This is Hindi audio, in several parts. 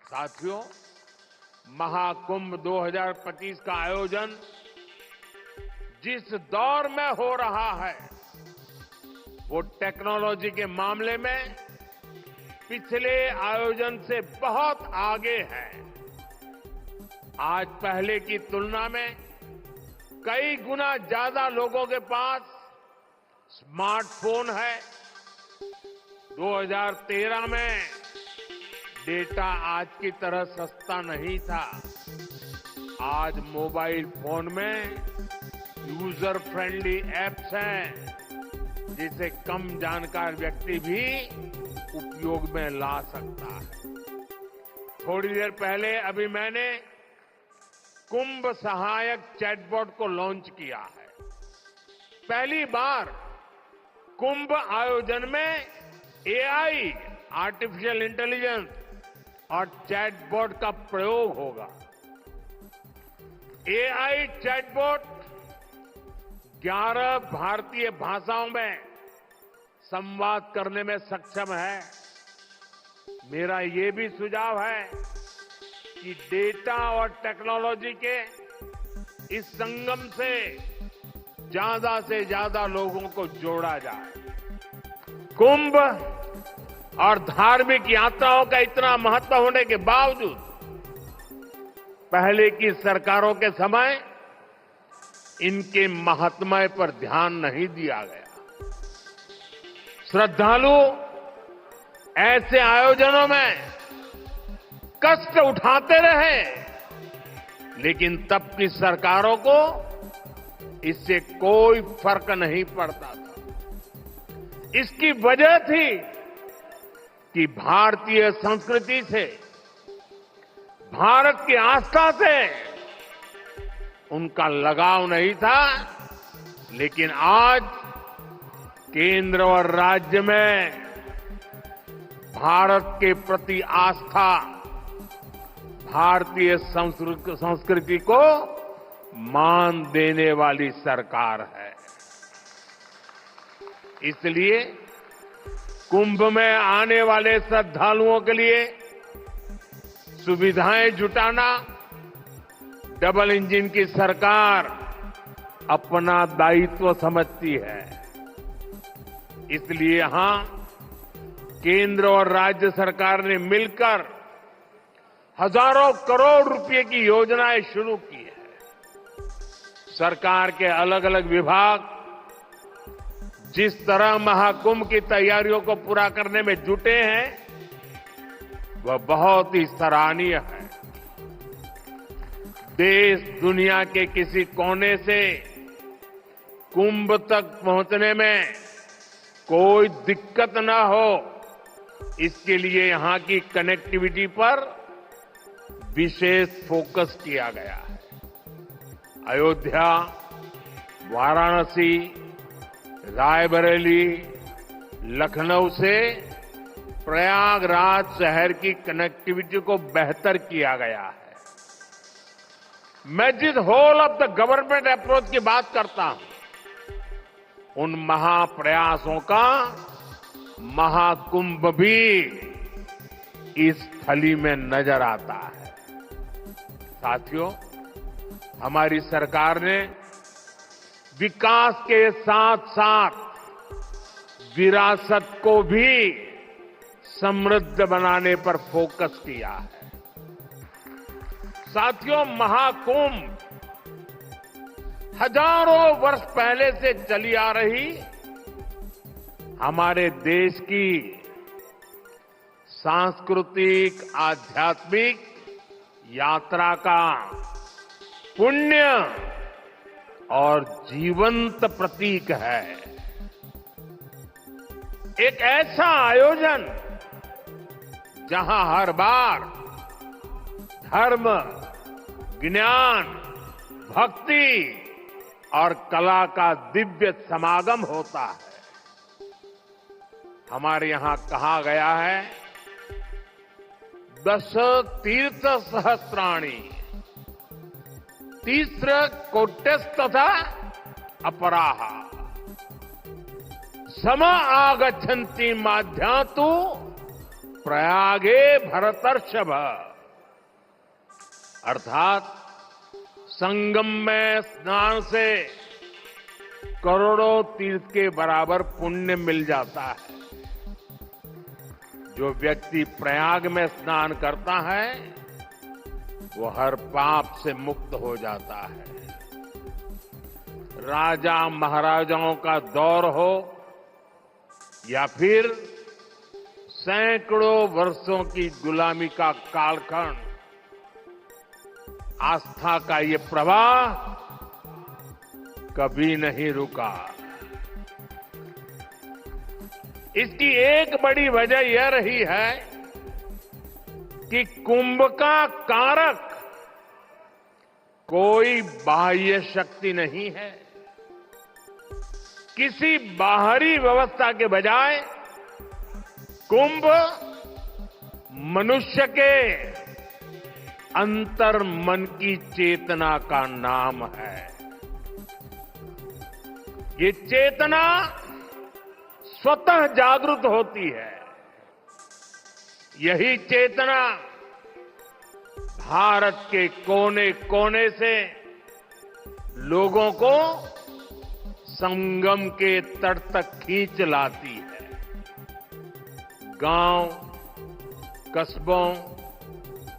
साथियों, महाकुंभ 2025 का आयोजन जिस दौर में हो रहा है वो टेक्नोलॉजी के मामले में पिछले आयोजन से बहुत आगे है। आज पहले की तुलना में कई गुना ज्यादा लोगों के पास स्मार्टफोन है। 2013 में डेटा आज की तरह सस्ता नहीं था। आज मोबाइल फोन में यूजर फ्रेंडली एप्स हैं जिसे कम जानकार व्यक्ति भी उपयोग में ला सकता है। थोड़ी देर पहले अभी मैंने कुंभ सहायक चैटबॉट को लॉन्च किया है। पहली बार कुंभ आयोजन में एआई, आर्टिफिशियल इंटेलिजेंस और चैटबॉट का प्रयोग होगा। एआई चैटबॉट 11 भारतीय भाषाओं में संवाद करने में सक्षम है। मेरा ये भी सुझाव है कि डेटा और टेक्नोलॉजी के इस संगम से ज्यादा लोगों को जोड़ा जाए। कुंभ और धार्मिक यात्राओं का इतना महत्व होने के बावजूद पहले की सरकारों के समय इनके महात्म्य पर ध्यान नहीं दिया गया। श्रद्धालु ऐसे आयोजनों में कष्ट उठाते रहे, लेकिन तब की सरकारों को इससे कोई फर्क नहीं पड़ता था। इसकी वजह थी कि भारतीय संस्कृति से, भारत की आस्था से उनका लगाव नहीं था। लेकिन आज केंद्र और राज्य में भारत के प्रति आस्था, भारतीय संस्कृति को मान देने वाली सरकार है। इसलिए कुंभ में आने वाले श्रद्धालुओं के लिए सुविधाएं जुटाना डबल इंजन की सरकार अपना दायित्व समझती है। इसलिए यहां केंद्र और राज्य सरकार ने मिलकर हजारों करोड़ रुपए की योजनाएं शुरू की है। सरकार के अलग अलग विभाग जिस तरह महाकुंभ की तैयारियों को पूरा करने में जुटे हैं वह बहुत ही सराहनीय है। देश दुनिया के किसी कोने से कुंभ तक पहुंचने में कोई दिक्कत न हो, इसके लिए यहां की कनेक्टिविटी पर विशेष फोकस किया गया है। अयोध्या, वाराणसी, रायबरेली, लखनऊ से प्रयागराज शहर की कनेक्टिविटी को बेहतर किया गया है। मैं जिस whole of the government approach की बात करता हूं, उन महाप्रयासों का महाकुंभ भी इस थली में नजर आता है। साथियों, हमारी सरकार ने विकास के साथ साथ विरासत को भी समृद्ध बनाने पर फोकस किया है। साथियों, महाकुंभ हजारों वर्ष पहले से चली आ रही हमारे देश की सांस्कृतिक, आध्यात्मिक यात्रा का पुण्य और जीवंत प्रतीक है। एक ऐसा आयोजन जहां हर बार धर्म, ज्ञान, भक्ति और कला का दिव्य समागम होता है। हमारे यहां कहा गया है, दश तीर्थ सहस्त्राणि तीस्र कोट्यस्तथा अपराहा सम आगच्छन्ति माध्यातु प्रयागे भरतर्षभ। अर्थात संगम में स्नान से करोड़ों तीर्थ के बराबर पुण्य मिल जाता है। जो व्यक्ति प्रयाग में स्नान करता है वो हर पाप से मुक्त हो जाता है। राजा महाराजाओं का दौर हो या फिर सैकड़ों वर्षों की गुलामी का कालखंड, आस्था का ये प्रवाह कभी नहीं रुका। इसकी एक बड़ी वजह यह रही है कि कुंभ का कारक कोई बाह्य शक्ति नहीं है। किसी बाहरी व्यवस्था के बजाय कुंभ मनुष्य के अंतर मन की चेतना का नाम है। ये चेतना स्वतः जागृत होती है। यही चेतना भारत के कोने कोने से लोगों को संगम के तट तक खींच लाती है। गांव, कस्बों,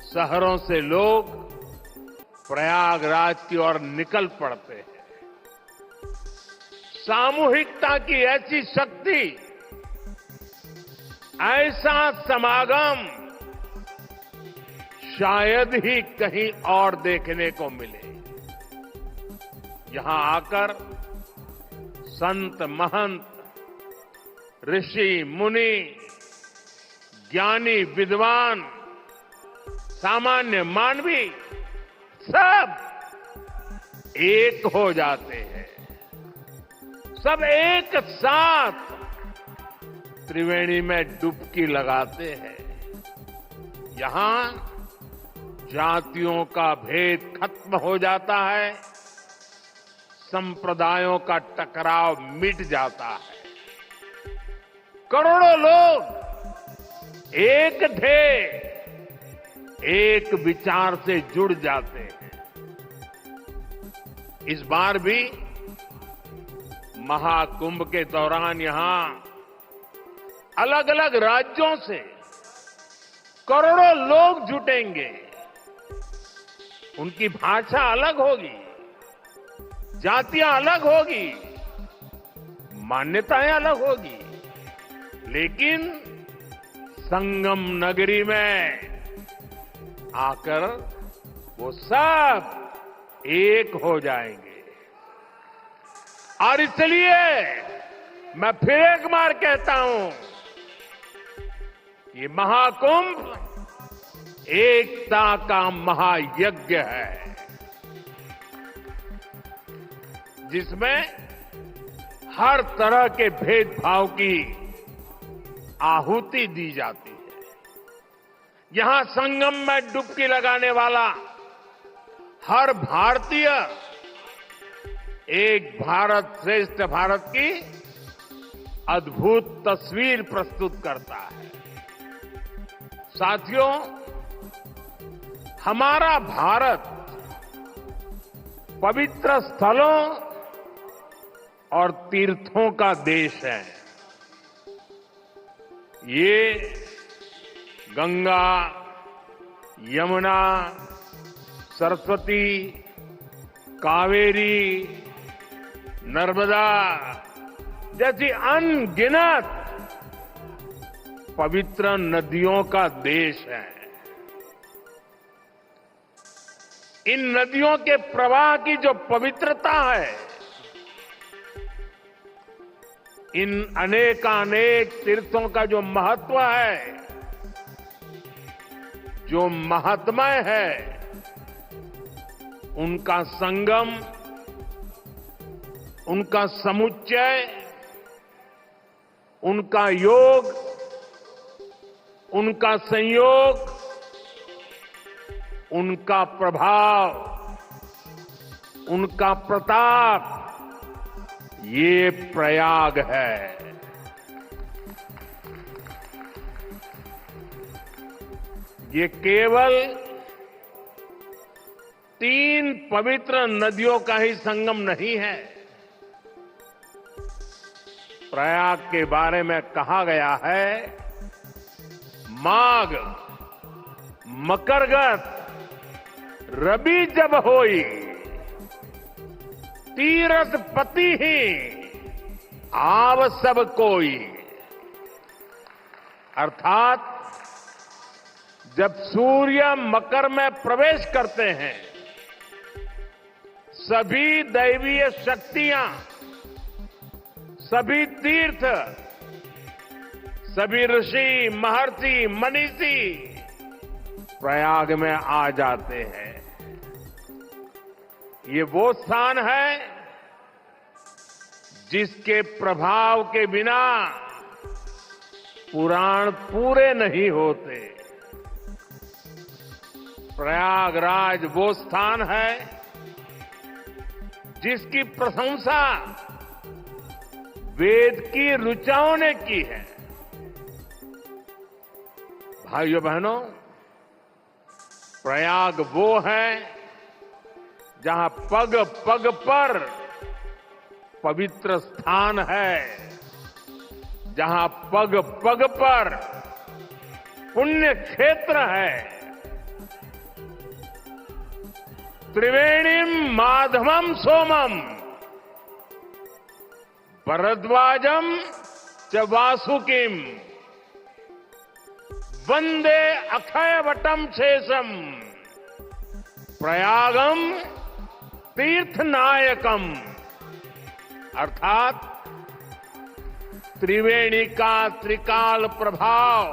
शहरों से लोग प्रयागराज की ओर निकल पड़ते हैं। सामूहिकता की ऐसी शक्ति, ऐसा समागम शायद ही कहीं और देखने को मिले। यहां आकर संत महंत, ऋषि मुनि, ज्ञानी विद्वान, सामान्य मानवी सब एक हो जाते हैं। सब एक साथ त्रिवेणी में डुबकी लगाते हैं। यहां जातियों का भेद खत्म हो जाता है, संप्रदायों का टकराव मिट जाता है। करोड़ों लोग एक थे, एक विचार से जुड़ जाते हैं। इस बार भी महाकुंभ के दौरान यहां अलग अलग राज्यों से करोड़ों लोग जुटेंगे। उनकी भाषा अलग होगी, जातियां अलग होगी, मान्यताएं अलग होगी, लेकिन संगम नगरी में आकर वो सब एक हो जाएंगे। और इसलिए मैं फिर एक बार कहता हूं, ये महाकुंभ एकता का महायज्ञ है, जिसमें हर तरह के भेदभाव की आहुति दी जाती है। यहां संगम में डुबकी लगाने वाला हर भारतीय एक भारत श्रेष्ठ भारत की अद्भुत तस्वीर प्रस्तुत करता है। साथियों, हमारा भारत पवित्र स्थलों और तीर्थों का देश है। ये गंगा, यमुना, सरस्वती, कावेरी, नर्मदा जैसी अनगिनत पवित्र नदियों का देश है। इन नदियों के प्रवाह की जो पवित्रता है, इन अनेकानेक तीर्थों का जो महत्व है, जो महात्म्य है, उनका संगम, उनका समुच्चय, उनका योग, उनका संयोग, उनका प्रभाव, उनका प्रताप, ये प्रयाग है। ये केवल तीन पवित्र नदियों का ही संगम नहीं है। प्रयाग के बारे में कहा गया है, माघ मकरगत रवि जब होई, तीरथ पति ही आव सब कोई। अर्थात जब सूर्य मकर में प्रवेश करते हैं, सभी दैवीय शक्तियां, सभी तीर्थ, सभी ऋषि, महर्षि, मनीषी प्रयाग में आ जाते हैं। ये वो स्थान है जिसके प्रभाव के बिना पुराण पूरे नहीं होते। प्रयागराज वो स्थान है जिसकी प्रशंसा वेद की ऋचाओं ने की है। भाइयों बहनों, प्रयाग वो है जहां पग पग पर पवित्र स्थान है, जहां पग पग पर पुण्य क्षेत्र है। त्रिवेणीम माधवम सोमम भरद्वाजम च वासुकिम वंदे अक्षयवटम शेषम प्रयागम तीर्थनायकम। अर्थात त्रिवेणी का त्रिकाल प्रभाव,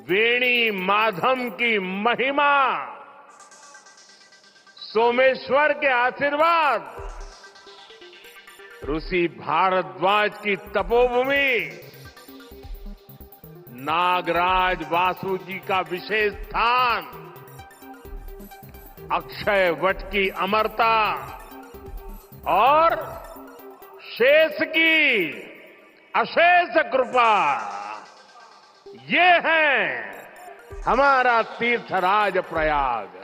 वेणी माधव की महिमा, सोमेश्वर के आशीर्वाद, ऋषि भारद्वाज की तपोभूमि, नागराज वासु जी का विशेष स्थान, अक्षय वट की अमरता और शेष की अशेष कृपा, ये है हमारा तीर्थराज प्रयाग।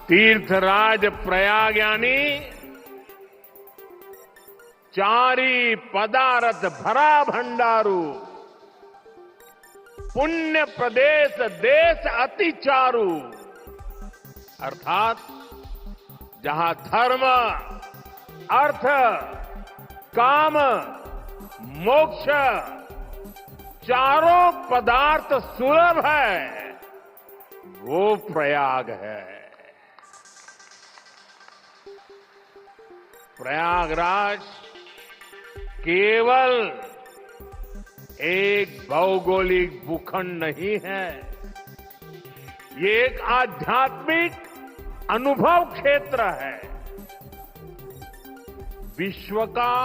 तीर्थराज प्रयाग यानी चारी पदारथ भरा भंडारू, पुण्य प्रदेश देश अति चारू। अर्थात जहां धर्म, अर्थ, काम, मोक्ष चारों पदार्थ सुलभ है, वो प्रयाग है। प्रयागराज केवल एक भौगोलिक भूखंड नहीं है, ये एक आध्यात्मिक अनुभव क्षेत्र है। विश्व का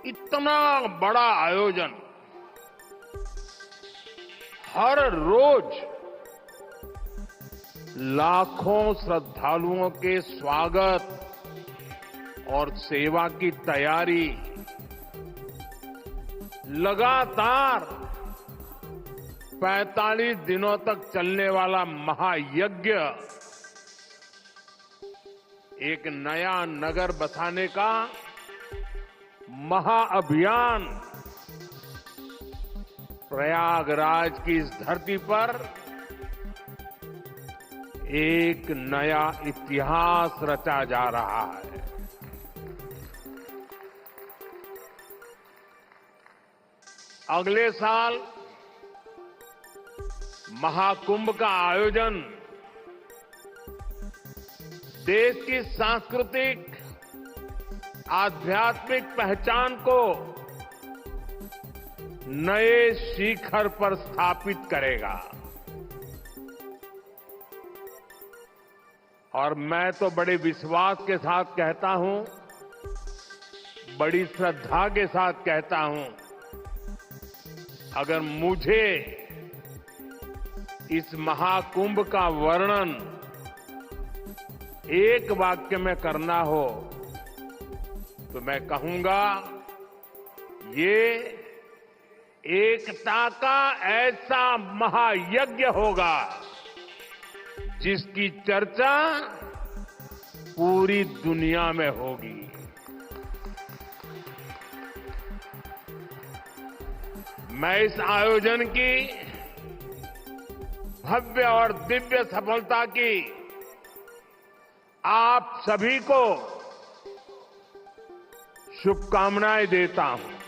इतना बड़ा आयोजन, हर रोज लाखों श्रद्धालुओं के स्वागत और सेवा की तैयारी, लगातार 45 दिनों तक चलने वाला महायज्ञ, एक नया नगर बसाने का महाअभियान, प्रयागराज की इस धरती पर एक नया इतिहास रचा जा रहा है। अगले साल महाकुंभ का आयोजन देश की सांस्कृतिक, आध्यात्मिक पहचान को नए शिखर पर स्थापित करेगा। और मैं तो बड़े विश्वास के साथ कहता हूं, बड़ी श्रद्धा के साथ कहता हूं, अगर मुझे इस महाकुंभ का वर्णन एक वाक्य में करना हो तो मैं कहूंगा ये एकता का ऐसा महायज्ञ होगा जिसकी चर्चा पूरी दुनिया में होगी। मैं इस आयोजन की भव्य और दिव्य सफलता की आप सभी को शुभकामनाएं देता हूं।